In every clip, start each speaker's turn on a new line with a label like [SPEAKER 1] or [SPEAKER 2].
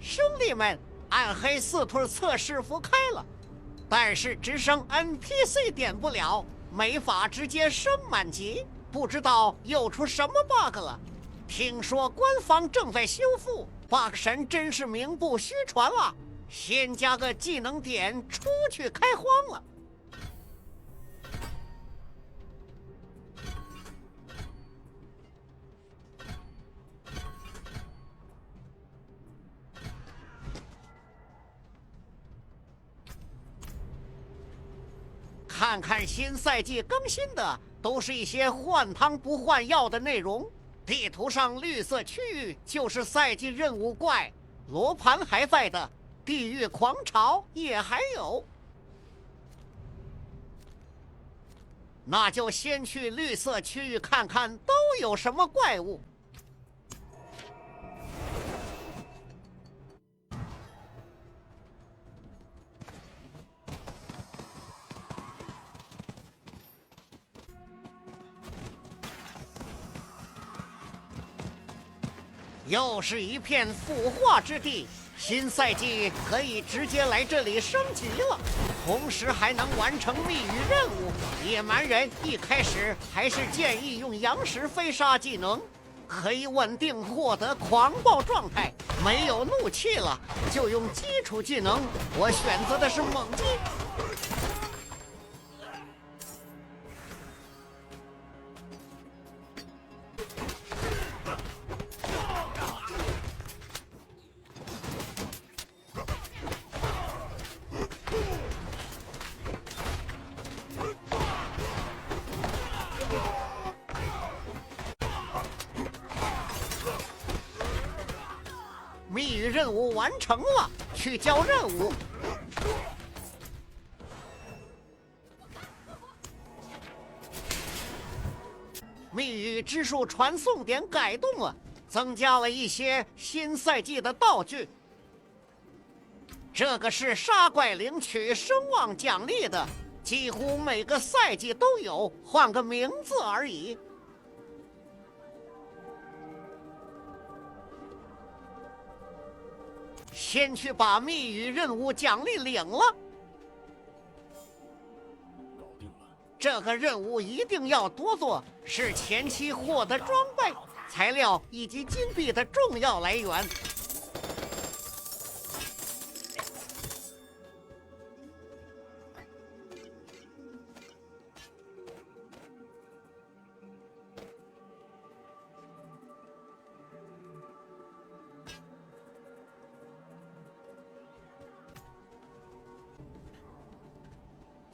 [SPEAKER 1] 兄弟们，暗黑4腿测试符开了，但是只剩 NPC 点不了，没法直接升满级，不知道又出什么 bug 了。听说官方正在修复 ，bug 神真是名不虚传了。先加个技能点出去开荒了。看看新赛季更新的，都是一些换汤不换药的内容。地图上绿色区域就是赛季任务怪，罗盘还在的，地狱狂潮也还有。那就先去绿色区域看看都有什么怪物。又是一片腐化之地，新赛季可以直接来这里升级了，同时还能完成密语任务。野蛮人一开始还是建议用羊石飞沙技能，可以稳定获得狂暴状态。没有怒气了，就用基础技能，我选择的是猛击。密语任务完成了，去交任务。密语之术传送点改动了，增加了一些新赛季的道具。这个是杀怪领取声望奖励的，几乎每个赛季都有，换个名字而已。先去把密语任务奖励领了。
[SPEAKER 2] 搞定了。
[SPEAKER 1] 这个任务一定要多做，是前期获得装备、材料以及金币的重要来源。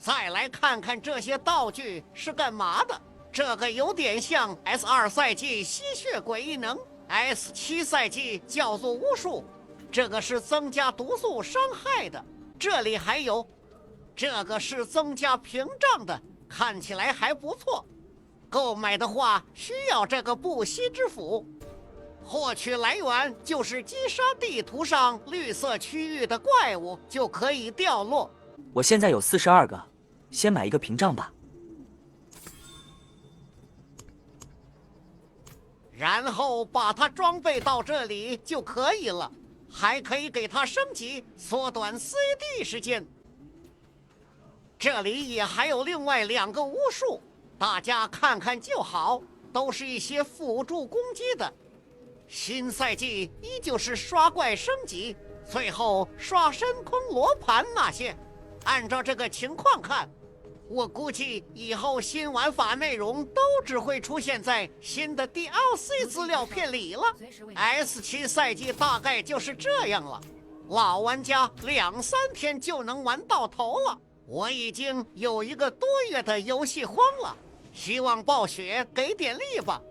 [SPEAKER 1] 再来看看这些道具是干嘛的。这个有点像 S2 赛季吸血鬼异能， S7 赛季叫做巫术，这个是增加毒素伤害的。这里还有，这个是增加屏障的，看起来还不错。购买的话需要这个不息之斧。获取来源就是击杀地图上绿色区域的怪物就可以掉落。
[SPEAKER 3] 我现在有42个，先买一个屏障吧。
[SPEAKER 1] 然后把它装备到这里就可以了，还可以给它升级，缩短 CD 时间。这里也还有另外2个巫术，大家看看就好，都是一些辅助攻击的。新赛季依旧是刷怪升级，最后刷深空罗盘那些。按照这个情况看，我估计以后新玩法内容都只会出现在新的 DLC 资料片里了。S7 赛季大概就是这样了，老玩家2-3天就能玩到头了。我已经有1个多月的游戏荒了，希望暴雪给点力吧。